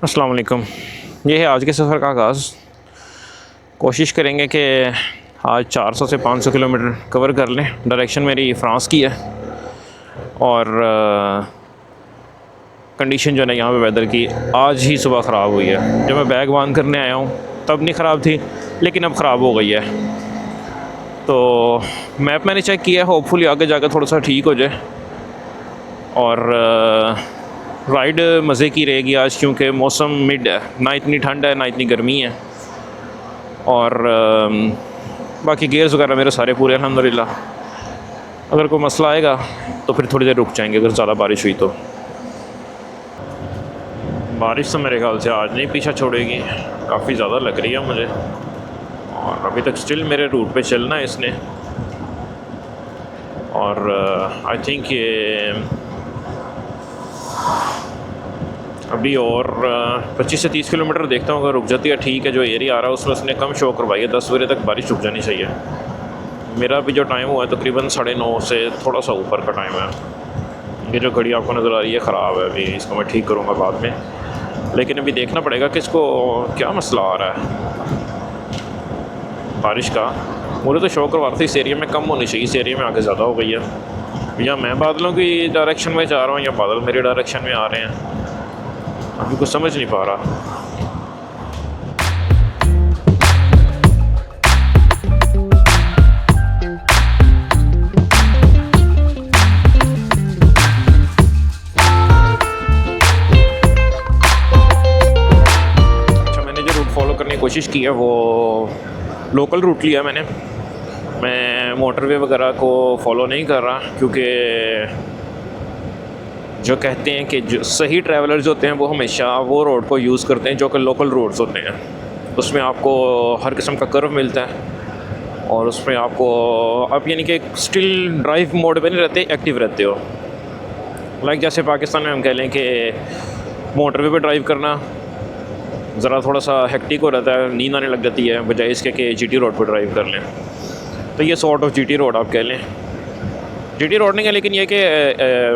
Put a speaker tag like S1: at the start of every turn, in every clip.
S1: अस्सलाम वालेकुम। ये है आज के सफ़र का आगाज़। कोशिश करेंगे कि आज 400 से 500 किलोमीटर कवर कर लें। डायरेक्शन मेरी फ़्रांस की है और कंडीशन जो है ना यहाँ पे वेदर की आज ही सुबह ख़राब हुई है। जब मैं बैग बांध करने आया हूँ तब नहीं ख़राब थी, लेकिन अब ख़राब हो गई है। तो मैप मैंने चेक किया, होपफुली आगे जाकर थोड़ा सा ठीक हो जाए और राइड मज़े की रहेगी आज, क्योंकि मौसम मिड है, ना इतनी ठंड है ना इतनी गर्मी है। और बाकी गेयर्स वगैरह मेरे सारे पूरे अल्हम्दुलिल्लाह। अगर कोई मसला आएगा तो फिर थोड़ी देर रुक जाएंगे अगर ज़्यादा बारिश हुई तो। बारिश तो मेरे ख्याल से आज नहीं पीछा छोड़ेगी, काफ़ी ज़्यादा लग रही है मुझे। और अभी तक स्टिल मेरे रूट पे चलना है इसने। और आई थिंक ये अभी और 25 से 30 किलोमीटर देखता हूँ, अगर रुक जाती है ठीक है। जो एरिया आ रहा है उसमें उसने कम शो करवाई है, 10 बजे तक बारिश रुक जानी चाहिए। मेरा अभी जो टाइम हुआ है तकरीबन 9:30 से थोड़ा सा ऊपर का टाइम है। ये जो घड़ी आपको नज़र आ रही है ख़राब है, अभी इसको मैं ठीक करूँगा बाद में। लेकिन अभी देखना पड़ेगा कि इसको क्या मसला आ रहा है बारिश का। मुझे तो शो करवा रहा था इस एरिया में कम होनी चाहिए, इस एरिया में आगे ज़्यादा हो गई है। या मैं बादलों की डायरेक्शन में जा रहा हूँ या बादल मेरी डायरेक्शन में आ रहे हैं, अभी कुछ समझ नहीं पा रहा। अच्छा, मैंने जो रूट फॉलो करने की कोशिश की है वो लोकल रूट लिया मैंने। मैं मोटरवे वगैरह को फॉलो नहीं कर रहा, क्योंकि जो कहते हैं कि जो सही ट्रैवलर्स होते हैं वो हमेशा वो रोड को यूज़ करते हैं जो कि लोकल रोड्स होते हैं। उसमें आपको हर किस्म का कर्व मिलता है और उसमें आपको आप यानी कि स्टिल ड्राइव मोड पे नहीं रहते, एक्टिव रहते हो। लाइक जैसे पाकिस्तान में हम कह लें कि मोटरवे पे ड्राइव करना ज़रा थोड़ा सा हेक्टिक हो रहता है, नींद आने लग जाती है, बजाय इसके कि जीटी रोड पर ड्राइव कर लें। तो ये सॉर्ट ऑफ जीटी रोड आप कह लें। जीटी रोड नहीं है, लेकिन ये कि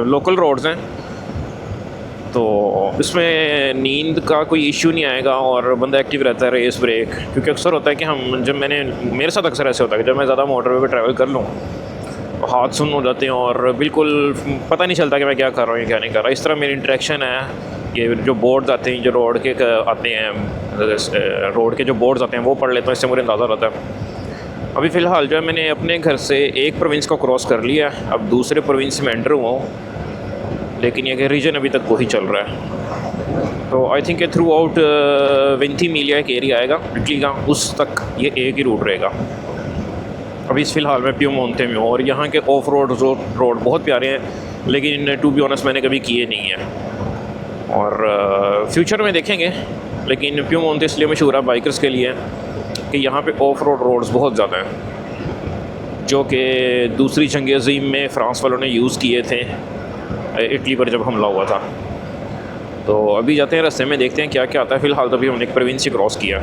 S1: लोकल रोड्स हैं, तो इसमें नींद का कोई इश्यू नहीं आएगा और बंदा एक्टिव रहता है। रेस ब्रेक, क्योंकि अक्सर होता है कि मेरे साथ अक्सर ऐसे होता है कि जब मैं ज़्यादा मोटरवे पे ट्रैवल कर लूँ तो हाथ सुन्न हो जाते हैं और बिल्कुल पता नहीं चलता कि मैं क्या कर रहा हूँ या क्या नहीं कर रहा। इस तरह मेरी इंटरेक्शन है। ये जो बोर्ड्स आते हैं, जो रोड के आते हैं, रोड के जो बोर्ड्स आते हैं वो पढ़ लेता हूँ, इससे मुझे अंदाज़ा रहता है। अभी फ़िलहाल जो है मैंने अपने घर से एक प्रोविंस को क्रॉस कर लिया, अब दूसरे प्रोविंस में एंटर हुआ हूँ, लेकिन ये रीजन अभी तक वही चल रहा है। तो आई थिंक थ्रू आउट वेंथीमिलिया एक एरिया आएगा इटली का, उस तक ये एक ही रूट रहेगा। अभी इस फ़िलहाल मैं प्यूमोंते में हूँ और यहाँ के ऑफ रोड रोड बहुत प्यारे हैं, लेकिन टू बी ऑनेस्ट मैंने कभी किए नहीं हैं और फ्यूचर में देखेंगे। लेकिन प्यूमोंते इसलिए मशहूर है बाइकर्स के लिए कि यहाँ पे ऑफ रोड रोड्स बहुत ज़्यादा हैं, जो कि दूसरी जंग अज़ीम में फ़्रांस वालों ने यूज़ किए थे इटली पर जब हमला हुआ था। तो अभी जाते हैं रास्ते में, देखते हैं क्या क्या आता है। फ़िलहाल तो अभी हमने एक प्रोविंस ही क्रॉस किया।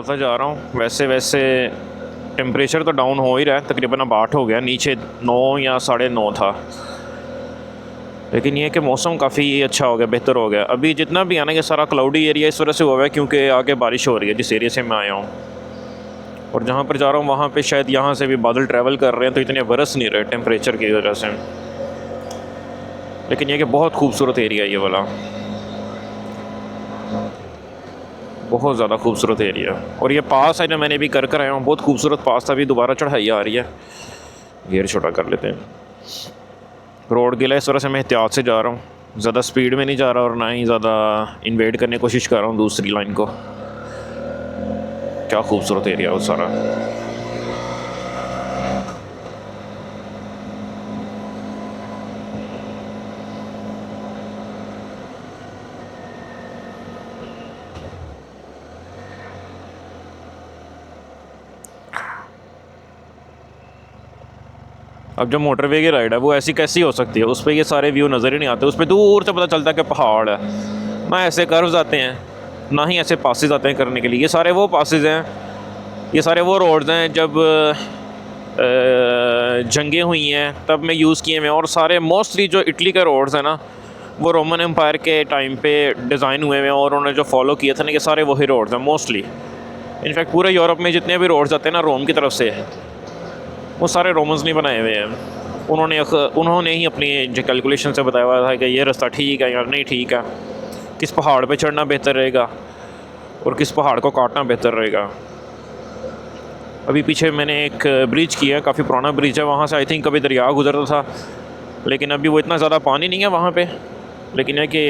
S1: बढ़ाता जा रहा हूँ। वैसे वैसे टेम्परेचर तो डाउन हो ही रहा है, तकरीबन अब 8 हो गया, नीचे 9 या 9:30 था। लेकिन ये कि मौसम काफ़ी अच्छा हो गया, बेहतर हो गया। अभी जितना भी आना, ये सारा क्लाउडी एरिया इस वजह से हुआ है क्योंकि आगे बारिश हो रही है जिस एरिया से मैं आया हूँ। और जहाँ पर जा रहा हूँ वहाँ पे शायद यहाँ से भी बादल ट्रैवल कर रहे हैं, तो इतने बरस नहीं रहे टेम्परेचर की वजह से। लेकिन ये कि बहुत खूबसूरत एरिया है ये वाला, बहुत ज़्यादा खूबसूरत एरिया। और ये पास है ना, मैंने भी कर आया हूँ, बहुत खूबसूरत पास था। अभी दोबारा चढ़ाई आ रही है, गियर छोटा कर लेते हैं। रोड गिला इस वजह से मैं एहतियात से जा रहा हूँ, ज़्यादा स्पीड में नहीं जा रहा और ना ही ज़्यादा इन्वेड करने की कोशिश कर रहा हूँ दूसरी लाइन को। क्या खूबसूरत एरिया वो सारा। अब जो मोटरवे की राइड है वो ऐसी कैसी हो सकती है, उस पर ये सारे व्यू नज़र ही नहीं आते। उस पर दूर से पता चलता है कि पहाड़ है, ना ऐसे कर्व्स आते हैं, ना ही ऐसे पासेज आते हैं करने के लिए। ये सारे वो पासेज हैं, ये सारे वो रोड्स हैं जब जंगें हुई हैं तब में यूज़ किए हुए हैं। और सारे मोस्टली जो इटली के रोड्स हैं ना, वो रोमन एम्पायर के टाइम पे डिज़ाइन हुए हैं और उन्होंने जो फॉलो किया था ना, ये सारे वही रोड्स हैं मोस्टली। इनफैक्ट पूरे यूरोप में जितने भी रोड्स आते हैं ना रोम की तरफ से, वो सारे रोमन्स नहीं बनाए हुए हैं। उन्होंने ही अपनी जो कैलकुलेशन से बताया हुआ था कि ये रास्ता ठीक है या नहीं ठीक है, किस पहाड़ पे चढ़ना बेहतर रहेगा और किस पहाड़ को काटना बेहतर रहेगा। अभी पीछे मैंने एक ब्रिज किया है, काफ़ी पुराना ब्रिज है, वहाँ से आई थिंक कभी दरिया गुजरता था, लेकिन अभी वो इतना ज़्यादा पानी नहीं है वहाँ पे। लेकिन है कि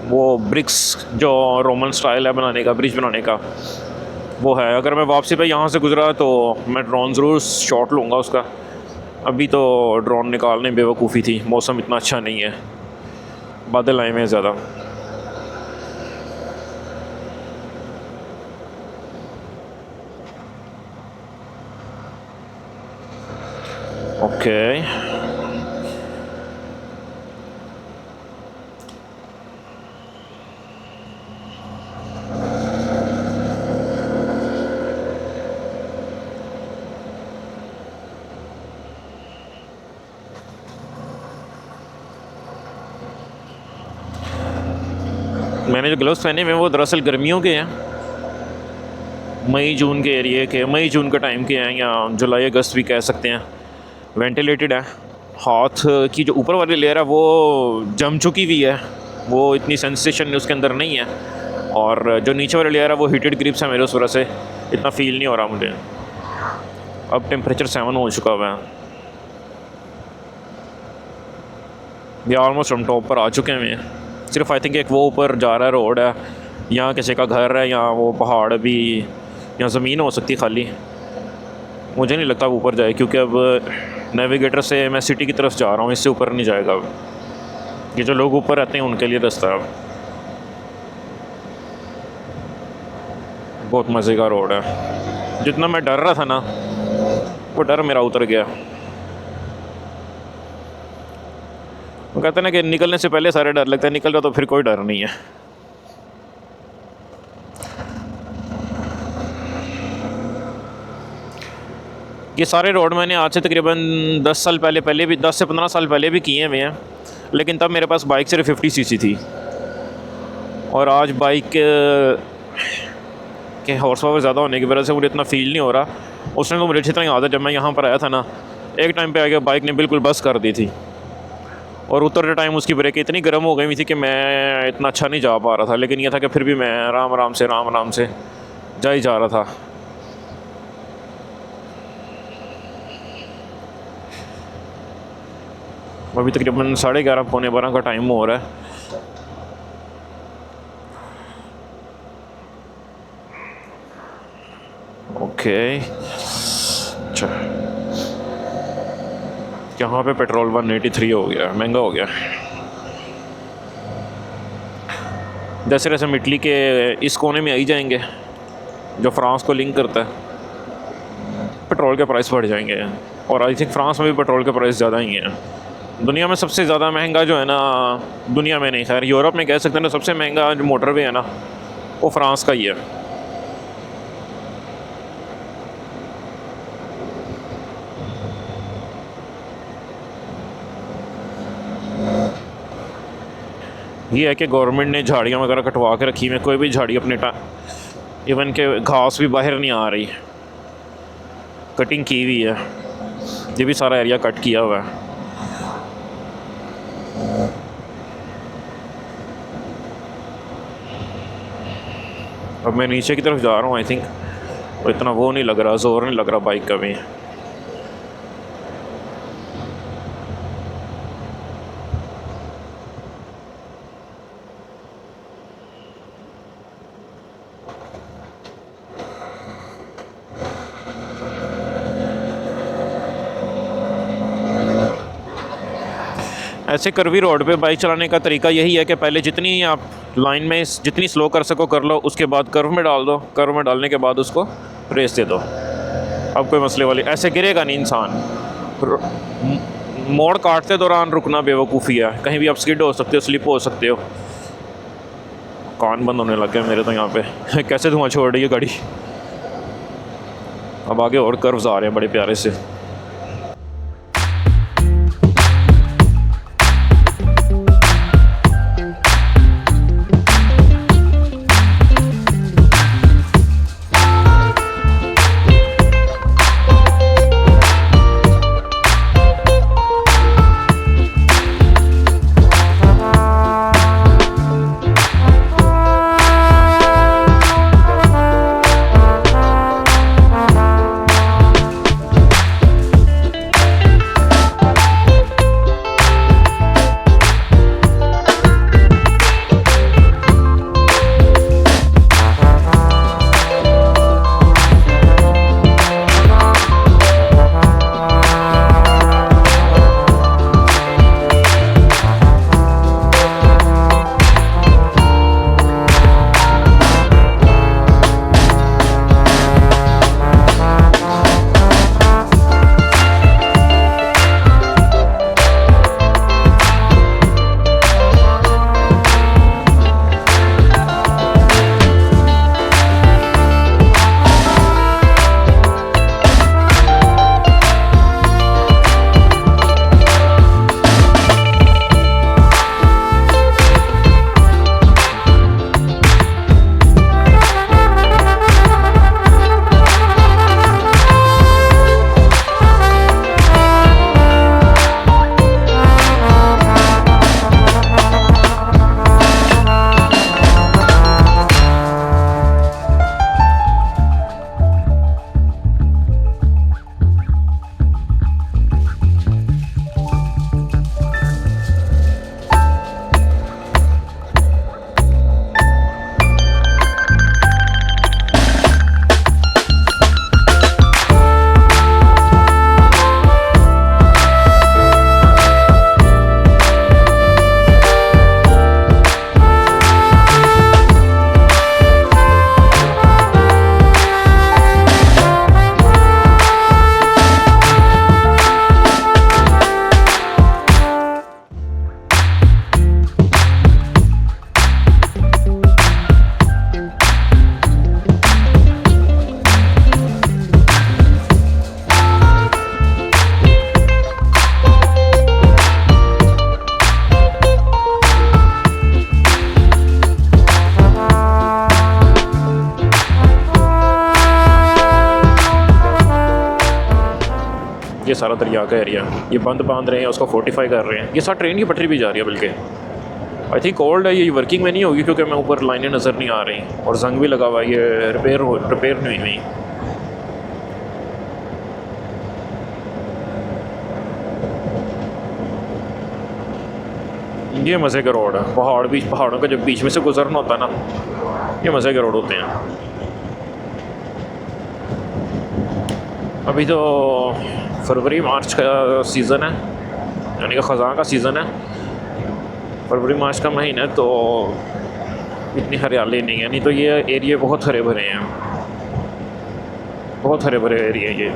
S1: वो ब्रिक्स जो रोमन स्टाइल है बनाने का, ब्रिज बनाने का, वो है। अगर मैं वापसी पे यहाँ से गुजरा तो मैं ड्रोन ज़रूर शॉट लूँगा उसका। अभी तो ड्रोन निकालने बेवकूफ़ी थी, मौसम इतना अच्छा नहीं है, बादल आए हुए हैं ज़्यादा। ओके मैंने जो ग्लव्स पहने हुए हैं वो दरअसल गर्मियों के हैं, मई जून के एरिए के, मई जून के टाइम के हैं, या जुलाई अगस्त भी कह सकते हैं। वेंटिलेटेड है, हाथ की जो ऊपर वाली लेयर है वो जम चुकी हुई है, वो इतनी सेंसेशन उसके अंदर नहीं है। और जो नीचे वाली लेयर है वो हीटेड ग्रिप्स है मेरे, उस वजह से इतना फील नहीं हो रहा मुझे। अब टेम्परेचर 7 हो चुका हुआ है, ये ऑलमोस्ट हम टॉप पर आ चुके हैं। सिर्फ आई थिंक एक वो ऊपर जा रहा है रोड है, यहाँ किसी का घर है, यहाँ वो पहाड़ भी, यहाँ ज़मीन हो सकती है खाली। मुझे नहीं लगता ऊपर जाए क्योंकि अब नेविगेटर से मैं सिटी की तरफ जा रहा हूँ, इससे ऊपर नहीं जाएगा अब। ये जो लोग ऊपर रहते हैं उनके लिए रास्ता है। बहुत मज़े का रोड है, जितना मैं डर रहा था ना वो डर मेरा उतर गया। वो कहते हैं ना कि निकलने से पहले सारे डर लगता है, निकल रहा तो फिर कोई डर नहीं है। ये सारे रोड मैंने आज से तकरीबन 10 साल पहले भी, 10 से 15 साल पहले भी किए हुए हैं, लेकिन तब मेरे पास बाइक सिर्फ 50 सीसी थी। और आज बाइक के हॉर्स पावर ज़्यादा होने की वजह से मुझे इतना फील नहीं हो रहा। उसने तो मुझे अच्छी तरह याद है, जब मैं यहाँ पर आया था ना, एक टाइम पे आके बाइक ने बिल्कुल बस कर दी थी और उतरते टाइम उसकी ब्रेकें इतनी गर्म हो गई थी कि मैं इतना अच्छा नहीं जा पा रहा था। लेकिन यह था कि फिर भी मैं आराम आराम से जा ही जा रहा था। अभी तकरीबन 11:30 पौने 12 का टाइम हो रहा है। ओके, अच्छा, यहाँ पे पेट्रोल 183 हो गया, महंगा हो गया। जैसे जैसे हम इटली के इस कोने में आई जाएंगे जो फ्रांस को लिंक करता है, पेट्रोल के प्राइस बढ़ जाएंगे। और आई थिंक फ्रांस में भी पेट्रोल के प्राइस ज़्यादा ही हैं। दुनिया में सबसे ज़्यादा महंगा जो है ना, दुनिया में नहीं खैर यूरोप में कह सकते हैं ना, सबसे महंगा जो मोटरवे है ना वो फ्रांस का ही है। ये है कि गवर्नमेंट ने झाड़ियाँ वगैरह कटवा के रखी हुई, कोई भी झाड़ी अपने इवन के घास भी बाहर नहीं आ रही, कटिंग की हुई है। ये भी सारा एरिया कट किया हुआ है। अब मैं नीचे की तरफ जा रहा हूँ। आई थिंक और इतना वो नहीं लग रहा, ज़ोर नहीं लग रहा बाइक का भी। ऐसे करवी रोड पे बाइक चलाने का तरीका यही है कि पहले जितनी आप लाइन में जितनी स्लो कर सको कर लो, उसके बाद कर्व में डाल दो, कर्व में डालने के बाद उसको रेस दे दो। अब कोई मसले वाली, ऐसे गिरेगा नहीं इंसान। मोड़ काटते दौरान रुकना बेवकूफ़ी है, कहीं भी आप स्किड हो सकते हो, स्लिप हो सकते हो। कान बंद होने लग गया मेरे तो यहाँ पे कैसे धुआं छोड़ रही है गाड़ी। अब आगे और कर्व्स आ रहे हैं बड़े प्यारे से। ये सारा दरिया का एरिया, ये बंद बांध रहे हैं, उसको फोर्टिफाई कर रहे हैं। ये सारा ट्रेन की पटरी भी जा रही है, बल्कि आई थिंक ओल्ड है, ये वर्किंग में नहीं होगी क्योंकि मैं ऊपर लाइनें नज़र नहीं आ रही और जंग भी लगा हुआ है, ये रिपेयर नहीं हुई। ये मज़े का रोड है, पहाड़ों का जब बीच में से गुजरना होता है ना, ये मज़े के रोड होते हैं। अभी तो फरवरी मार्च का सीज़न है, यानी कि ख़ज़ां का सीज़न है। फरवरी मार्च का महीना है तो इतनी हरियाली नहीं है, नहीं तो ये एरिया बहुत हरे भरे हैं, बहुत हरे भरे एरिया ये।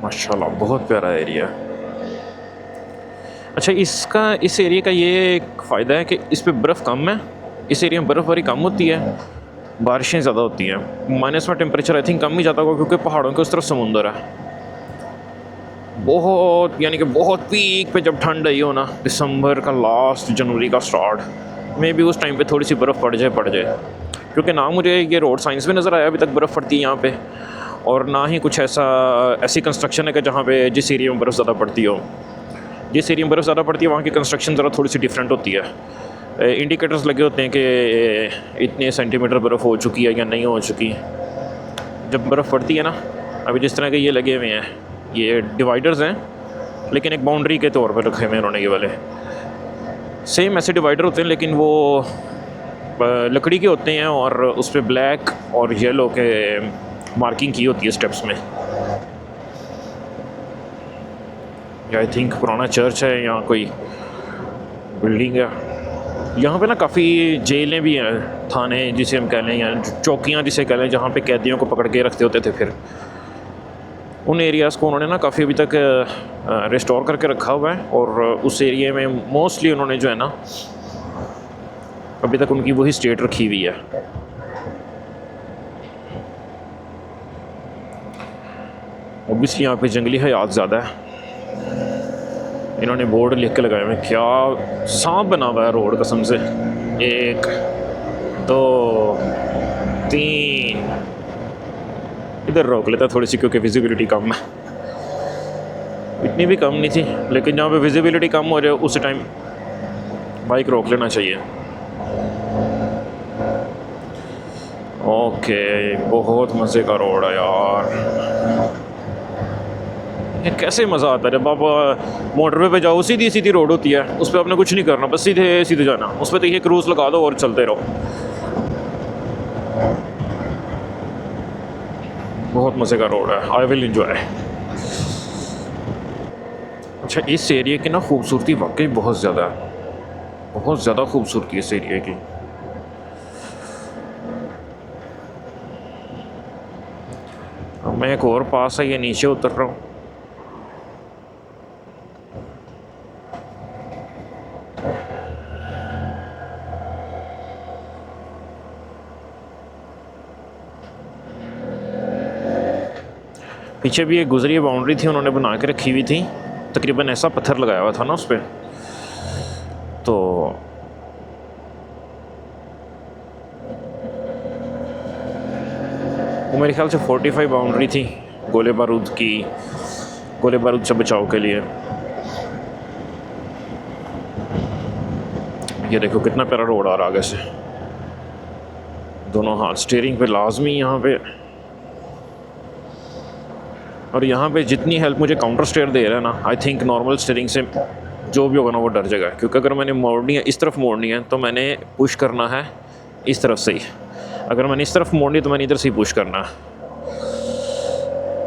S1: माशाल्लाह बहुत प्यारा एरिया है। अच्छा, इस एरिया का ये एक फ़ायदा है कि इस पे बर्फ़ कम है, इस एरिया में बर्फ़बारी कम होती है, बारिशें ज़्यादा होती हैं। माइनस में टेम्परेचर आई थिंक कम ही जाता होगा क्योंकि पहाड़ों के उस तरफ समुंदर है। बहुत यानी कि बहुत पीक पे जब ठंड आई हो ना, दिसंबर का लास्ट, जनवरी का स्टार्ट, मे भी उस टाइम पे थोड़ी सी बर्फ़ पड़ जाए, क्योंकि ना मुझे ये रोड साइंस में नज़र आया अभी तक बर्फ़ पड़ती है यहाँ पे, और ना ही कुछ ऐसी कंस्ट्रक्शन है कि जहाँ पे जिस एरिया में बर्फ़ ज़्यादा पड़ती हो। जिस एरिया में बर्फ़ ज़्यादा पड़ती है वहाँ की कंस्ट्रक्शन ज़रा थोड़ी सी डिफरेंट होती है। इंडिकेटर्स लगे होते हैं कि इतने सेंटीमीटर बर्फ़ हो चुकी है या नहीं हो चुकी। जब बर्फ़ पड़ती है ना, अभी जिस तरह के ये लगे हुए हैं, ये डिवाइडर्स हैं, लेकिन एक बाउंड्री के तौर पर रखे हुए हैं उन्होंने ये वाले। सेम ऐसे डिवाइडर होते हैं लेकिन वो लकड़ी के होते हैं और उस पर ब्लैक और येलो के मार्किंग की होती है स्टेप्स में। आई थिंक पुराना चर्च है या कोई बिल्डिंग है। यहाँ पे ना काफ़ी जेलें भी हैं, थाने जिसे हम कह लें या चौकियाँ जिसे कह लें, जहाँ पे कैदियों को पकड़ के रखते होते थे। फिर उन एरियाज़ को उन्होंने ना काफ़ी अभी तक रिस्टोर करके रखा हुआ है, और उस एरिया में मोस्टली उन्होंने जो है ना अभी तक उनकी वही स्टेट रखी हुई है। ओबियसली यहाँ पे जंगली हयात ज़्यादा है। इन्होंने बोर्ड लिख के लगाए हुए हैं, क्या सांप बना हुआ है रोड कसम से। 1 2 3 इधर रोक लेता थोड़ी सी क्योंकि विजिबिलिटी कम है। इतनी भी कम नहीं थी, लेकिन जहाँ पे विजिबिलिटी कम हो जाए उस टाइम बाइक रोक लेना चाहिए। ओके, बहुत मज़े का रोड है यार। ये कैसे मज़ा आता है जब आप मोटरवे पे जाओ, सीधी सीधी रोड होती है, उस पर आपने कुछ नहीं करना, बस सीधे सीधे जाना, उस पर देखिए क्रूज़ लगा दो और चलते रहो। बहुत मज़े का रोड है, आई विल इंजॉय। अच्छा, इस एरिया की ना खूबसूरती वाकई बहुत ज़्यादा है, बहुत ज़्यादा खूबसूरती इस एरिया की। अब मैं एक और पास है, ये नीचे उतर रहा हूँ। पीछे भी एक गुजरी बाउंड्री थी, उन्होंने बना के रखी हुई थी, तकरीबन ऐसा पत्थर लगाया हुआ था ना उस पर, तो वो मेरे ख्याल से 45 बाउंड्री थी गोले बारूद से बचाव के लिए। ये देखो कितना प्यारा रोड आ रहा है आगे से, दोनों हाथ स्टीयरिंग पे लाजमी यहाँ पे। और यहाँ पे जितनी हेल्प मुझे काउंटर स्टेयर दे रहा है ना, आई थिंक नॉर्मल स्टीयरिंग से जो भी होगा ना वो डर जाएगा, क्योंकि अगर मैंने मोड़नी है, इस तरफ मोड़नी है, तो मैंने पुश करना है इस तरफ से ही, अगर मैंने इस तरफ मोड़नी तो मैंने इधर से ही पुश करना है।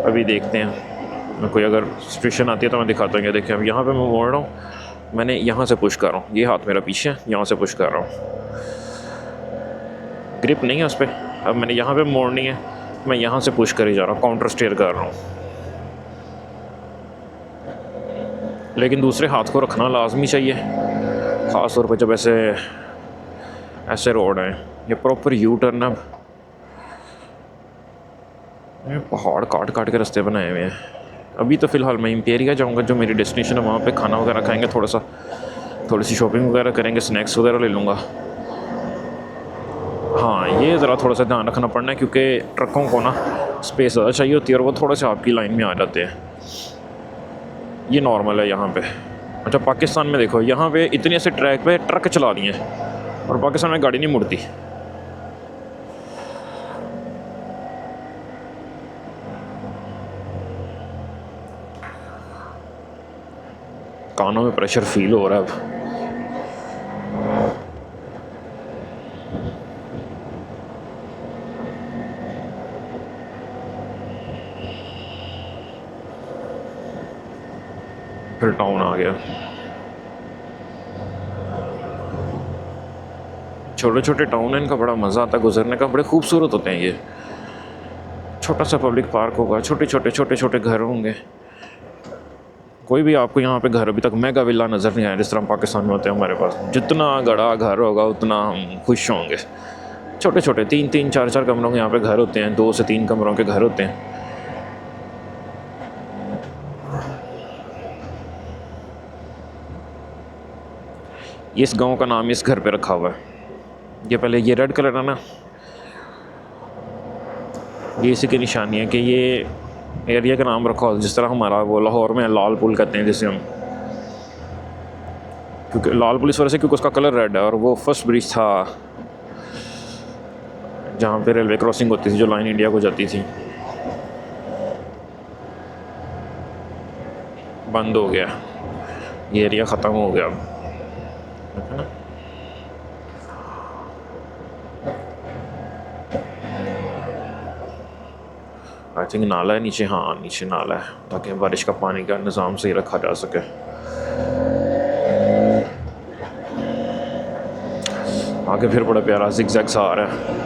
S1: अभी देखते हैं, कोई अगर सिचुएशन आती है तो मैं दिखाता हूँ। ये देखिए, अब यहाँ पे मैं मोड़ रहा हूँ, मैंने यहाँ से पुश कर रहा हूँ, ये हाथ मेरा पीछे है, यहाँ से पुश कर रहा हूँ, ग्रिप नहीं है उस पर। अब मैंने यहाँ पे मोड़नी है, मैं यहाँ से पुश कर ही जा रहा हूँ, काउंटर स्टेयर कर रहा हूँ। लेकिन दूसरे हाथ को रखना लाजमी चाहिए, ख़ास तौर पर जब ऐसे रोड हैं। ये प्रॉपर यू टर्न है, पहाड़ काट काट के रास्ते बनाए हुए हैं। अभी तो फ़िलहाल मैं इंपेरिया जाऊंगा, जो मेरी डेस्टिनेशन है, वहाँ पे खाना वगैरह खाएंगे, थोड़ी सी शॉपिंग वगैरह करेंगे, स्नैक्स वगैरह ले लूँगा। हाँ, ये ज़रा थोड़ा सा ध्यान रखना पड़ना है, क्योंकि ट्रकों को ना स्पेस ज़्यादा चाहिए होती है और वो थोड़ा सा आपकी लाइन में आ जाते हैं। ये नॉर्मल है यहाँ पे। अच्छा, पाकिस्तान में देखो, यहाँ पे इतने ऐसे ट्रैक पे ट्रक चला दिए हैं और पाकिस्तान में गाड़ी नहीं मुड़ती। कानों में प्रेशर फील हो रहा है अब। फिर टाउन आ गया। छोटे छोटे टाउन है, इनका बड़ा मज़ा आता है गुजरने का, बड़े खूबसूरत होते हैं ये। छोटा सा पब्लिक पार्क होगा, छोटे छोटे घर होंगे, कोई भी आपको यहाँ पे घर अभी तक मेगा विला नज़र नहीं आया जिस तरह पाकिस्तान में होते हैं हमारे पास। जितना बड़ा घर होगा उतना हम खुश होंगे। छोटे छोटे 3-3 4-4 कमरों के यहाँ पे घर होते हैं, 2 से 3 कमरों के घर होते हैं। इस गांव का नाम इस घर पे रखा हुआ है। ये पहले ये रेड कलर है ना, ये इसी की निशानी है कि ये एरिया का नाम रखा हो। जिस तरह हमारा वो लाहौर में लाल पुल कहते हैं जिसे हम, क्योंकि लाल पुल इस वजह से क्योंकि उसका कलर रेड है। और वो फर्स्ट ब्रिज था जहाँ पे रेलवे क्रॉसिंग होती थी जो लाइन इंडिया को जाती थी। बंद हो गया, ये एरिया ख़त्म हो गया अब, है ना। आई थिंक नाला है नीचे, हाँ नीचे नाला है ताकि बारिश का पानी का निज़ाम सही रखा जा सके। आगे फिर बड़ा प्यारा ज़िगज़ैग सा आ रहा है।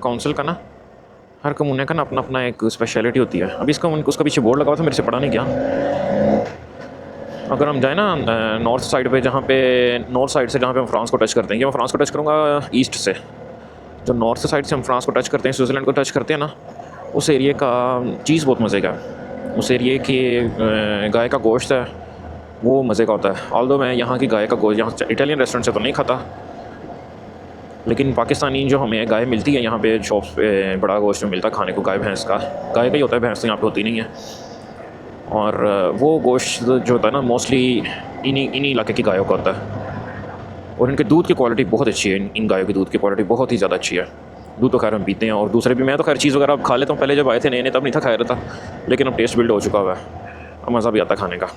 S1: काउंसिल का ना, हर कम्यूने का ना अपना अपना एक स्पेशलिटी होती है। अभी इसका उसका पीछे बोर्ड लगा हुआ था, मेरे से पढ़ा नहीं गया। अगर हम जाए ना नॉर्थ साइड पे, जहाँ पे नॉर्थ साइड से जहाँ पे हम फ्रांस को टच करते हैं, कि मैं फ्रांस को टच करूँगा ईस्ट से, जो नॉर्थ साइड से हम फ्रांस को टच करते हैं, स्विट्ज़रलैंड को टच करते हैं ना, उस एरिए का चीज़ बहुत मज़े का है। उस एरिए की गाय का गोश्त है वो मज़े का होता है। ऑल्दो मैं यहाँ की गाय का गोश्त यहाँ इटालियन रेस्टोरेंट से तो नहीं खाता, लेकिन पाकिस्तानी जो हमें गाय मिलती है यहाँ पे शॉप्स पे, बड़ा गोश्त मिलता है खाने को गाय भैंस का। गाय का ही होता है, भैंस तो यहाँ पे होती नहीं है। और वो गोश्त जो होता है ना मोस्टली इन्हीं इलाके की गायों का होता है। और इनके दूध की क्वालिटी बहुत अच्छी है, इन गायों की दूध की क्वालिटी बहुत ही ज़्यादा अच्छी है। दूध तो खैर हम पीते हैं और दूसरे भी, मैं तो खैर चीज़ वगैरह खा लेता हूँ। पहले जब आए थे नए तब नहीं था खा रहा था, लेकिन अब टेस्ट बिल्ड हो चुका हुआ है, अब मज़ा भी आता है खाने का।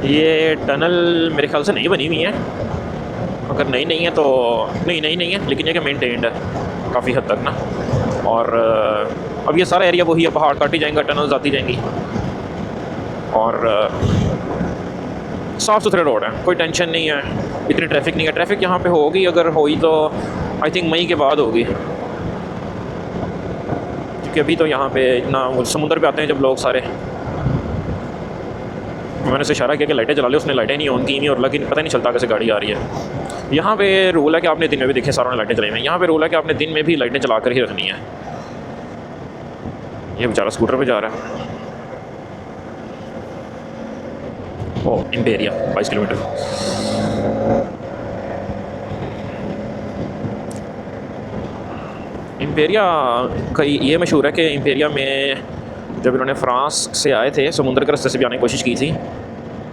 S1: ये टनल मेरे ख्याल से नहीं बनी हुई है, अगर नहीं है तो नहीं है, लेकिन ये कि मेंटेन्ड है काफ़ी हद तक ना। और अब ये सारा एरिया वही है, पहाड़ काटी जाएंगे, टनल्स आती जाएंगी और साफ़ सुथरे रोड हैं, कोई टेंशन नहीं है, इतनी ट्रैफिक नहीं है। ट्रैफिक यहाँ पे होगी, अगर हुई तो आई थिंक मई के बाद होगी, क्योंकि अभी तो यहाँ पे इतना समुद्र पे आते हैं जब लोग सारे। मैंने उसे इशारा किया कि लाइटें जला ले, उसने लाइटें नहीं ऑन की नहीं, और लेकिन पता नहीं चलता कैसे गाड़ी आ रही है। यहाँ पे रूल है कि आपने दिन में भी, देखें सारों ने लाइटें जलाई हुई हैं, यहाँ पे रूल है कि आपने दिन में भी लाइटें चला कर ही रखनी है। ये बेचारा स्कूटर पे जा रहा है। ओ इम्पेरिया 22 किलोमीटर। इम्पेरिया का ये मशहूर है कि इम्पेरिया में जब इन्होंने फ्रांस से आए थे, समुद्र के रास्ते से भी आने की कोशिश की थी,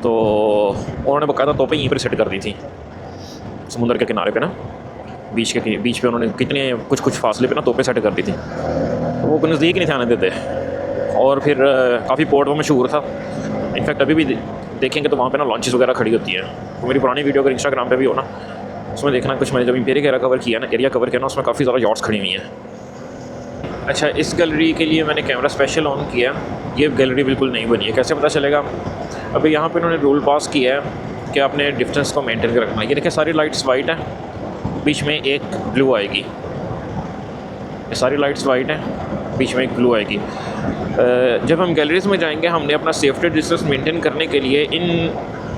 S1: तो उन्होंने बाकायदा तोपें यहीं पर सेट कर दी थी समुद्र के किनारे पे ना, बीच पे उन्होंने कितने कुछ फासले पे ना तोपें सेट कर दी थी, तो वो नज़दीक नहीं थे आने देते। और फिर काफ़ी पोर्ट वो मशहूर था। इनफैक्ट अभी भी देखेंगे तो वहाँ पे ना लॉन्चेस वगैरह खड़ी होती हैं। तो मेरी पुरानी वीडियो अगर इंस्टाग्राम पे भी हो ना, उसमें देखना कुछ मैंने जब इम्पेरिया एरिया कवर किया ना, उसमें काफ़ी ज़्यादा यॉट्स खड़ी हुई हैं। अच्छा, इस गैलरी के लिए मैंने कैमरा स्पेशल ऑन किया। ये गैलरी बिल्कुल नहीं बनी है, कैसे पता चलेगा? अभी यहाँ पे उन्होंने रूल पास किया है कि आपने डिस्टेंस को मेंटेन कर रखना है। ये देखिए सारी लाइट्स वाइट है, बीच में एक ब्लू आएगी। ये सारी लाइट्स वाइट हैं, बीच में एक ब्लू आएगी। जब हम गैलरीज में जाएंगे, हमने अपना सेफ्टी डिस्टेंस मेंटेन करने के लिए इन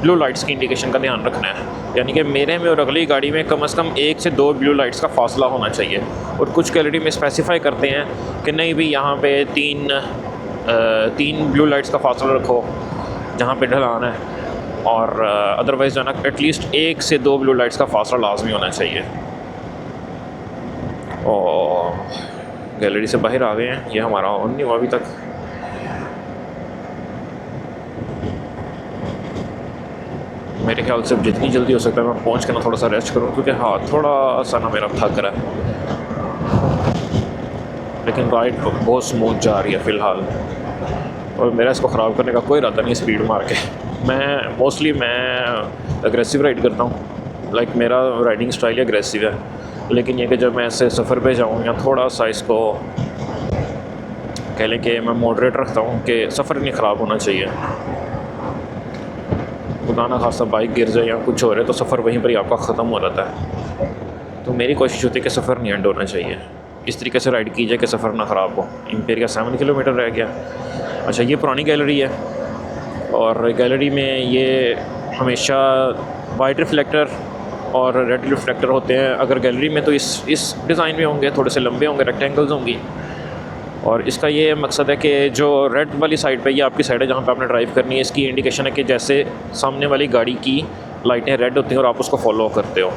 S1: ब्लू लाइट्स की इंडिकेशन का ध्यान रखना है, यानी कि मेरे में और अगली गाड़ी में कम से कम 1 से 2 ब्लू लाइट्स का फासला होना चाहिए। और कुछ गैलरी में स्पेसिफाई करते हैं कि नहीं भी यहाँ पे 3 ब्लू लाइट्स का फासला रखो जहाँ पे ढलान है, और अदरवाइज़ जो है ना एटलीस्ट 1 से 2 ब्लू लाइट्स का फासला लाजमी होना चाहिए। और गैलरी से बाहर आ गए हैं, ये हमारा ऑन नहीं हुआ अभी तक। मेरे ख्याल से जितनी जल्दी हो सकता है मैं पहुंच के ना थोड़ा सा रेस्ट करूं, क्योंकि हाथ थोड़ा सा ना मेरा थक रहा है, लेकिन राइड बहुत स्मूथ जा रही है फ़िलहाल, और मेरा इसको ख़राब करने का कोई इरादा नहीं स्पीड मार के। मोस्टली मैं अग्रेसिव राइड करता हूँ, लाइक मेरा राइडिंग स्टाइल अग्रेसिव है, लेकिन ये कि जब मैं ऐसे सफ़र पे जाऊँ या थोड़ा सा इसको कह लें कि मैं मॉडरेट रखता हूँ कि सफ़र नहीं ख़राब होना चाहिए। खुदा ना खासा बाइक गिर जाए या कुछ हो रहा है तो सफ़र वहीं पर ही आपका ख़त्म हो जाता है। तो मेरी कोशिश होती है कि सफ़र नहीं एंड होना चाहिए, इस तरीके से राइड कीजिए कि सफ़र ना ख़राब हो। इम्पेरिया 7 किलोमीटर रह गया। अच्छा, ये पुरानी गैलरी है, और गैलरी में ये हमेशा वाइट रिफ्लेक्टर और रेड रिफ्लेक्टर होते हैं। अगर गैलरी में तो इस डिज़ाइन में होंगे, थोड़े से लंबे होंगे, रेक्टेंगल्स होंगी। और इसका ये मकसद है कि जो रेड वाली साइड पे, ये आपकी साइड है जहाँ पे आपने ड्राइव करनी है, इसकी इंडिकेशन है कि जैसे सामने वाली गाड़ी की लाइटें रेड होती हैं और आप उसको फॉलो करते हो,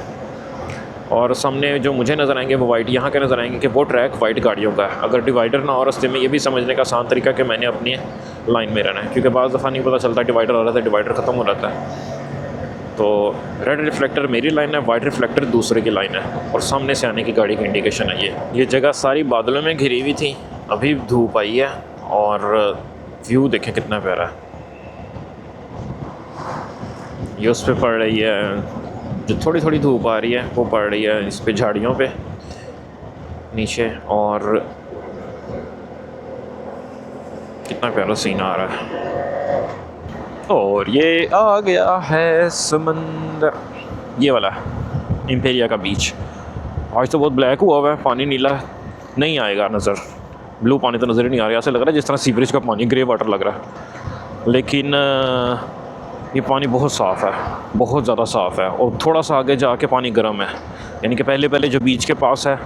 S1: और सामने जो मुझे नज़र आएंगे वो वाइट यहाँ के नज़र आएंगे कि वो ट्रैक वाइट गाड़ियों का है। अगर डिवाइडर ना हो रास्ते में, ये भी समझने का आसान तरीका कि मैंने अपनी लाइन में रहना है, क्योंकि बाज़ दफ़ा नहीं पता चलता डिवाइडर आ रहा था, डिवाइडर ख़त्म हो जाता है। तो रेड रिफ्लेक्टर मेरी लाइन है, वाइट रिफ्लेक्टर दूसरे की लाइन है, और सामने से आने की गाड़ी की इंडिकेशन है। ये जगह सारी बादलों में घिरी हुई थी, अभी धूप आई है, और व्यू देखें कितना प्यारा है। ये उस पर पड़ रही है, जो थोड़ी थोड़ी धूप आ रही है वो पड़ रही है इस पे झाड़ियों पे नीचे, और कितना प्यारा सीन आ रहा है। और ये आ गया है समंदर, ये वाला इम्पेरिया का बीच। आज तो बहुत ब्लैक हुआ हुआ है, पानी नीला नहीं आएगा नज़र, ब्लू पानी तो नज़र ही नहीं आ रहा। ऐसे लग रहा है जिस तरह सीवरेज का पानी, ग्रे वाटर लग रहा है, लेकिन ये पानी बहुत साफ़ है, बहुत ज़्यादा साफ़ है। और थोड़ा सा आगे जाके पानी गर्म है, यानी कि पहले जो बीच के पास है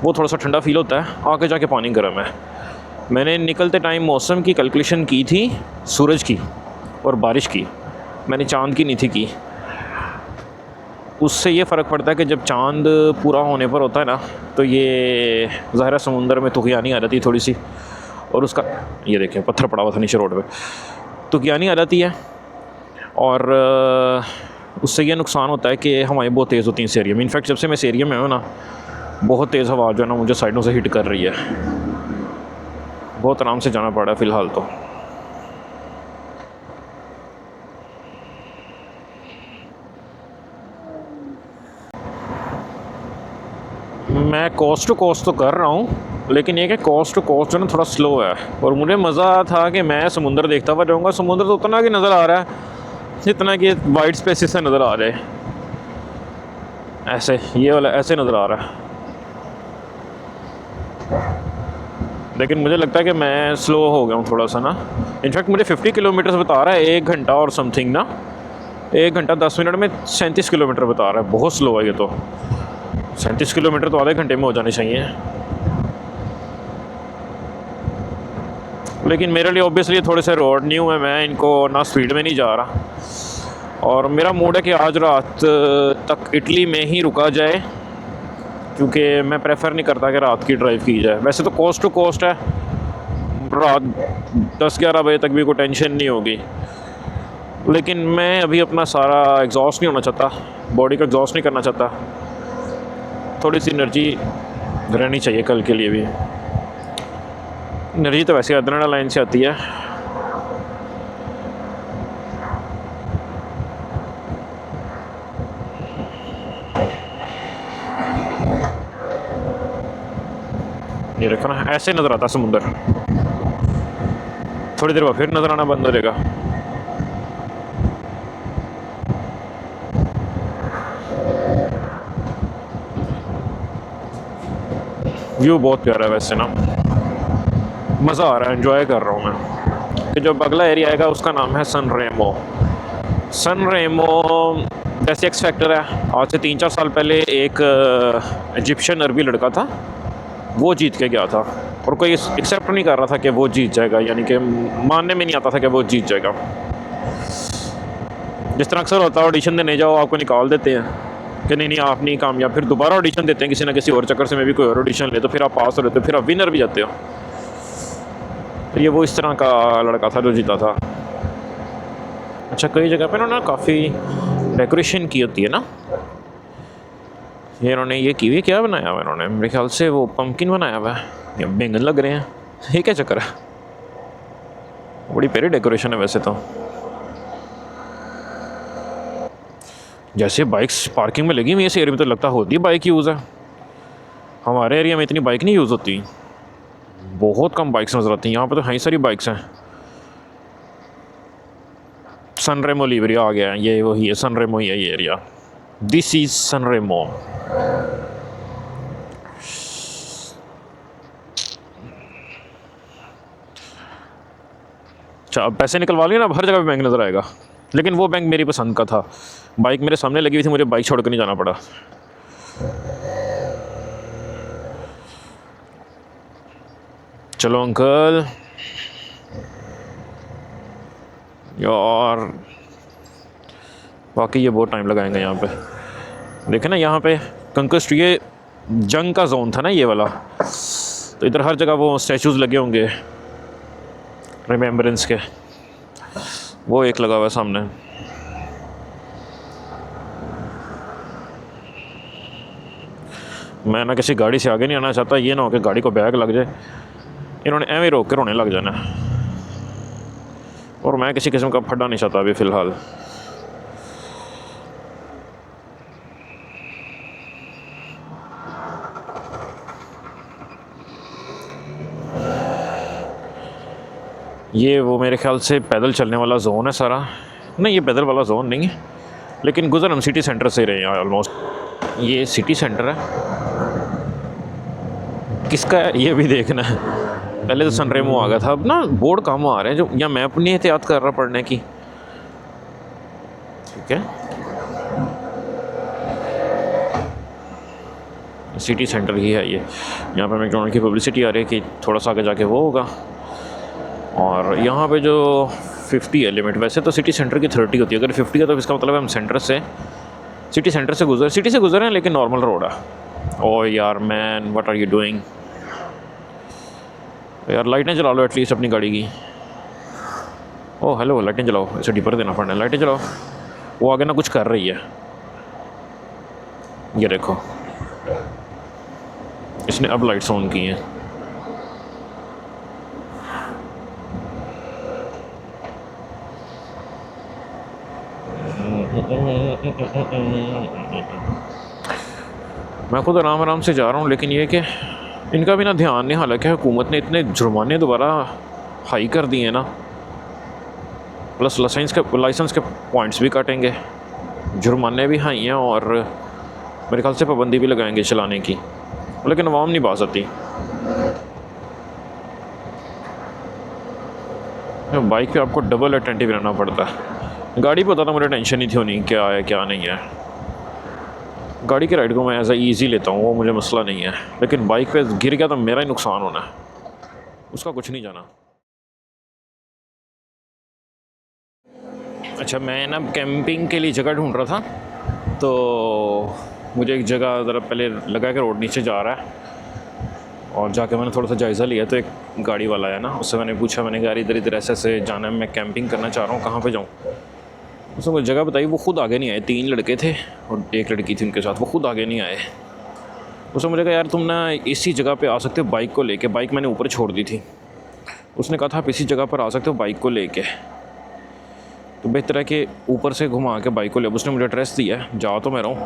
S1: वो थोड़ा सा ठंडा फील होता है, आगे जाके पानी गर्म है। मैंने निकलते टाइम मौसम की कैलकुलेशन की थी, सूरज की और बारिश की, मैंने चाँद की नहीं थी की। उससे ये फ़र्क पड़ता है कि जब चाँद पूरा होने पर होता है ना, तो ये ज़ाहिर समुंदर में तुग़यानी आ जाती है थोड़ी सी, और उसका ये देखें पत्थर पड़ा हुआ था नीचे रोड पे, तुग़यानी आ जाती है, और उससे ये नुकसान होता है कि हवाएं बहुत तेज़ होती हैं इस एरिया में। इनफैक्ट जब से मैं इस एरिया में हूँ ना, बहुत तेज़ हवा जो है ना मुझे साइडों से हिट कर रही है, बहुत आराम से जाना पड़ रहा है फ़िलहाल तो। मैं कोस्ट टू कोस्ट तो कर रहा हूँ, लेकिन ये कि कोस्ट टू कोस्ट जो ना थोड़ा स्लो है, और मुझे मज़ा था कि मैं समुंदर देखता हुआ जाऊँगा। समुंदर तो उतना कि नज़र आ रहा है जितना कि वाइट स्पेसिस से नज़र आ रहे, ऐसे ये वाला ऐसे नज़र आ रहा है। लेकिन मुझे लगता है कि मैं स्लो हो गया हूँ थोड़ा सा ना। इनफैक्ट मुझे 50 किलोमीटर बता रहा है, 1 घंटा और समथिंग ना, 1 घंटा 10 मिनट में 37 किलोमीटर बता रहा है। बहुत स्लो है ये तो। 37 किलोमीटर तो आधे घंटे में हो जाने चाहिए, लेकिन मेरे लिए ऑब्वियसली थोड़े से रोड न्यू है, मैं इनको ना स्पीड में नहीं जा रहा। और मेरा मूड है कि आज रात तक इटली में ही रुका जाए, क्योंकि मैं प्रेफर नहीं करता कि रात की ड्राइव की जाए। वैसे तो कोस्ट टू कोस्ट है, रात 10-11 बजे तक भी कोई टेंशन नहीं होगी, लेकिन मैं अभी अपना सारा एग्जॉस्ट नहीं होना चाहता, बॉडी का एग्जॉस्ट नहीं करना चाहता। थोड़ी सी एनर्जी रहनी चाहिए कल के लिए भी। एनर्जी तो वैसे एड्रेनालाइन से आती है। ये देखो ना, ऐसे नज़र आता समुंदर, थोड़ी देर बाद फिर नज़र आना बंद हो जाएगा। व्यू बहुत प्यारा है वैसे ना, मज़ा आ रहा है, एंजॉय कर रहा हूँ मैं। कि जो अगला एरिया आएगा उसका नाम है सन रेमो। सन रेमो जैसे एक्स फैक्टर है, आज से 3-4 साल पहले एक इजिप्शियन अरबी लड़का था, वो जीत के गया था और कोई एक्सेप्ट नहीं कर रहा था कि वो जीत जाएगा, यानी कि मानने में नहीं आता था कि वो जीत जाएगा। जिस तरह अक्सर होता है, ऑडिशन देने जाओ आपको निकाल देते हैं कि नहीं आप नहीं कामयाब, फिर दोबारा ऑडिशन देते हैं किसी ना किसी और चक्कर से, मैं भी कोई और ऑडिशन ले तो फिर आप पास हो रहे हो, फिर आप विनर भी जाते हो। तो ये वो इस तरह का लड़का था जो जीता था। अच्छा, कई जगह पे ना काफ़ी डेकोरेशन की होती है ना, ये इन्होंने ये की हुई, क्या बनाया हुआ इन्होंने, मेरे ख्याल से वो पम्पकिन बनाया हुआ है या बैंगन लग रहे हैं, ये क्या चक्कर है। बड़ी प्यारी डेकोरेशन है वैसे तो। जैसे बाइक्स पार्किंग में लगी हुई इस एरिया में, तो लगता होती है बाइक यूज़ है। हमारे एरिया में इतनी बाइक नहीं यूज़ होती, बहुत कम बाइक्स नज़र आती हैं। यहाँ पर तो कई सारी बाइक्स हैं। सन रेमो लिवरिया आ गया है, ये वही है, सन रेमो ही है ये एरिया। दिस इज सन रेमो। अच्छा, अब पैसे निकलवा लिए ना, अब हर जगह पे बैंक नज़र आएगा। लेकिन वो बैंक मेरी पसंद का था, बाइक मेरे सामने लगी हुई थी, मुझे बाइक छोड़ कर नहीं जाना पड़ा। चलो अंकल यार, वाकई ये बहुत टाइम लगाएंगे यहाँ पे। देखे ना यहाँ पे कंकस्ट, ये जंग का जोन था ना ये वाला, तो इधर हर जगह वो स्टैचूज़ लगे होंगे रिमेम्बरेंस के। वो एक लगा हुआ है सामने। मैं ना किसी गाड़ी से आगे नहीं आना चाहता, ये ना हो कि गाड़ी को बैग लग जाए। इन्होंने एवं रोक कर रोने लग जाना, और मैं किसी किस्म का फड्डा नहीं चाहता अभी फ़िलहाल। ये वो मेरे ख्याल से पैदल चलने वाला जोन है सारा। नहीं, ये पैदल वाला जोन नहीं है, लेकिन गुजर हम सिटी सेंटर से ही रहे हैं ऑलमोस्ट। ये सिटी सेंटर है, किसका है ये भी देखना है। पहले तो सन रेमो आ गया था, अब ना बोर्ड काम आ रहे हैं जो, या मैं अपनी एहतियात कर रहा पढ़ने की। ठीक है, सिटी सेंटर ही है ये। यहाँ पे मैकडॉनल्ड की पब्लिसिटी आ रही है कि थोड़ा सा आगे जाके वो होगा। और यहाँ पे जो 50 है लिमिट, वैसे तो सिटी सेंटर की 30 होती है, अगर 50 है तो इसका मतलब है हम सेंटर से, सिटी सेंटर से सिटी से गुजरे हैं, लेकिन नॉर्मल रोड है। ओ यार man, what are you doing यार, लाइटें जला लो एटलीस्ट अपनी गाड़ी की। ओ हेलो, लाइटें जलाओ, इसे डिपर देना पड़ना है, लाइटें जलाओ। वो आगे ना कुछ कर रही है, ये देखो, इसने अब लाइट्स ऑन की हैं। मैं खुद आराम आराम से जा रहा हूँ, लेकिन ये कि इनका भी ना ध्यान नहीं। हालांकि हुकूमत ने इतने जुर्माने दोबारा हाई कर दिए हैं ना, प्लस लाइसेंस के पॉइंट्स भी काटेंगे, जुर्माने भी हाई हैं, और मेरे ख्याल से पाबंदी भी लगाएंगे चलाने की, लेकिन आवाम नहीं बाज आती। बाइक पे आपको डबल अटेंटिव रहना पड़ता है। गाड़ी पे होता था मुझे टेंशन नहीं थी होनी क्या है क्या नहीं है। गाड़ी की राइड को मैं एज ईजी लेता हूँ, वो मुझे मसला नहीं है, लेकिन बाइक पे गिर गया तो मेरा ही नुकसान होना है, उसका कुछ नहीं जाना। अच्छा, मैं ना कैंपिंग के लिए जगह ढूंढ रहा था, तो मुझे एक जगह ज़रा पहले लगा कि रोड नीचे जा रहा है, और जाके मैंने थोड़ा सा जायज़ा लिया तो एक गाड़ी वाला है ना, उससे मैंने पूछा, मैंने कहा इधर इधर ऐसे जाना है, मैं कैंपिंग करना चाह रहा हूँ, कहाँ पे जाऊँ। उसने मुझे जगह बताई, वो खुद आगे नहीं आए। 3 लड़के थे और एक लड़की थी उनके साथ, वो खुद आगे नहीं आए। उसने मुझे कहा यार तुम ना इसी जगह पे आ सकते हो बाइक को लेके। बाइक मैंने ऊपर छोड़ दी थी। उसने कहा था आप इसी जगह पर आ सकते हो बाइक को लेके, तो बेहतर है कि ऊपर से घुमा के बाइक को ले। उसने मुझे एड्रेस दिया है, जा तो मैं रहा हूँ।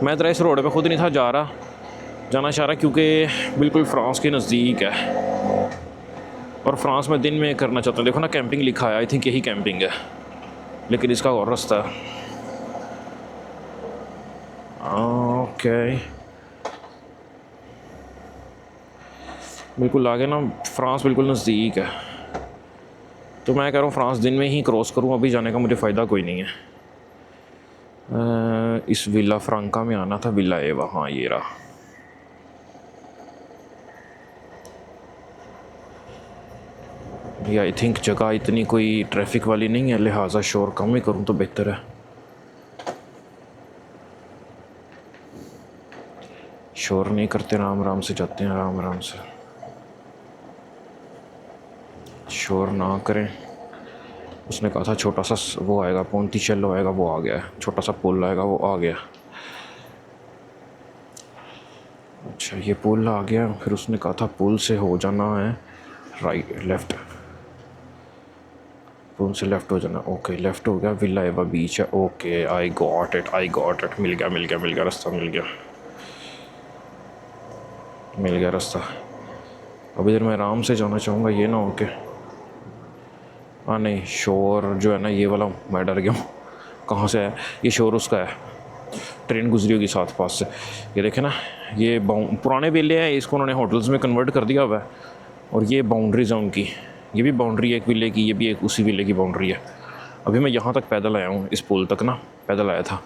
S1: मैं इस रोड पे खुद नहीं था जाना चाह रहा, क्योंकि बिल्कुल फ्रांस के नज़दीक है, और फ्रांस में दिन में करना चाहता हूँ। देखो ना कैंपिंग लिखा है, आई थिंक यही कैंपिंग है, लेकिन इसका और रास्ता है। ओके, बिल्कुल आगे ना फ्रांस बिल्कुल नज़दीक है, तो मैं कह रहा हूँ फ्रांस दिन में ही क्रॉस करूँ, अभी जाने का मुझे फ़ायदा कोई नहीं है। इस विला फ्रांका में आना था, विला एवा, हाँ ये रहा। ये आई थिंक जगह इतनी कोई ट्रैफिक वाली नहीं है, लिहाजा शोर कम ही करूँ तो बेहतर है। शोर नहीं करते, आराम आराम से जाते हैं, आराम आराम से, शोर ना करें। उसने कहा था छोटा सा वो आएगा, पोंटिचेल्लो आएगा, वो आ गया है। छोटा सा पुल आएगा, वो आ गया। अच्छा ये पुल आ गया। फिर उसने कहा था पुल से हो जाना है राइट लेफ़्ट, पुल से लेफ़्ट हो जाना। ओके लेफ़्ट हो गया, विला एवा बीच है। Okay I got it, I got it, मिल गया मिल गया मिल गया, रास्ता मिल गया, मिल गया रास्ता। अब इधर मैं आराम से जाना चाहूँगा, ये ना हो के, हाँ नहीं शोर जो है ना ये वाला, मैं डर गया हूँ कहाँ से है ये शोर। उसका है, ट्रेन गुजरी होगी साथ पास से। ये देखे ना, ये पुराने विले हैं, इसको उन्होंने होटल्स में कन्वर्ट कर दिया हुआ है। और ये बाउंड्रीज हैं उनकी, ये भी बाउंड्री है एक विले की, ये भी एक उसी विले की बाउंड्री है। अभी मैं यहाँ तक पैदल आया हूँ, इस पुल तक ना पैदल आया था।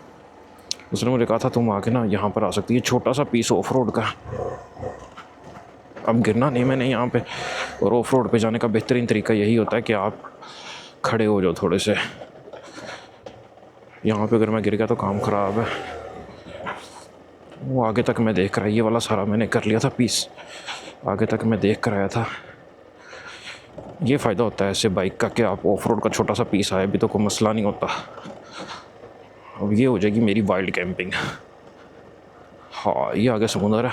S1: उसने मुझे कहा था तुम आके ना यहाँ पर आ सकती है, छोटा सा पीस ऑफ रोड का। अब गिरना नहीं मैंने यहाँ पे। और ऑफ रोड पे जाने का बेहतरीन तरीका यही होता है कि आप खड़े हो जाओ थोड़े से। यहाँ पे अगर मैं गिर गया तो काम ख़राब है। वो आगे तक मैं देख रहा, ये वाला सारा मैंने कर लिया था पीस, आगे तक मैं देख कर आया था। ये फ़ायदा होता है ऐसे बाइक का कि आप ऑफ रोड का छोटा सा पीस आए भी तो कोई मसला नहीं होता। अब ये हो जाएगी मेरी वाइल्ड कैंपिंग। हाँ ये आगे समुंदर है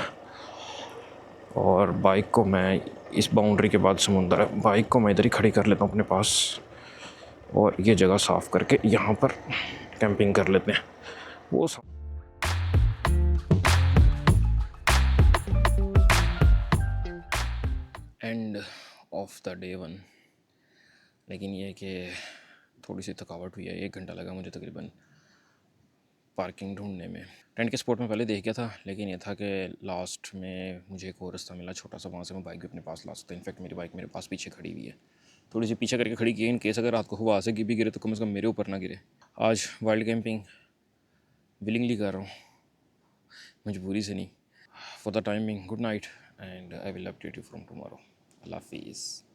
S1: और बाइक को मैं, इस बाउंड्री के बाद समुंदर है, बाइक को मैं इधर ही खड़ी कर लेता हूँ अपने पास। और ये जगह साफ़ करके यहाँ पर कैंपिंग कर लेते हैं। वो एंड ऑफ द डे 1। लेकिन ये कि थोड़ी सी थकावट हुई है, 1 घंटा लगा मुझे तकरीबन पार्किंग ढूंढने में। टेंट के स्पॉट में पहले देख गया था, लेकिन ये था कि लास्ट में मुझे एक और रास्ता मिला छोटा सा, वहाँ से मैं बाइक भी अपने पास ला सकता। इनफैक्ट मेरी बाइक मेरे पास पीछे खड़ी हुई है, थोड़ी सी पीछे करके खड़ी की इन केस अगर रात को हवा से भी गिरे तो कम से कम मेरे ऊपर ना गिरे। आज वाइल्ड कैंपिंग विलिंगली कर रहा हूँ, मजबूरी से नहीं। For the timing good night and I will update you from tomorrow. अल्लाह हाफिज़।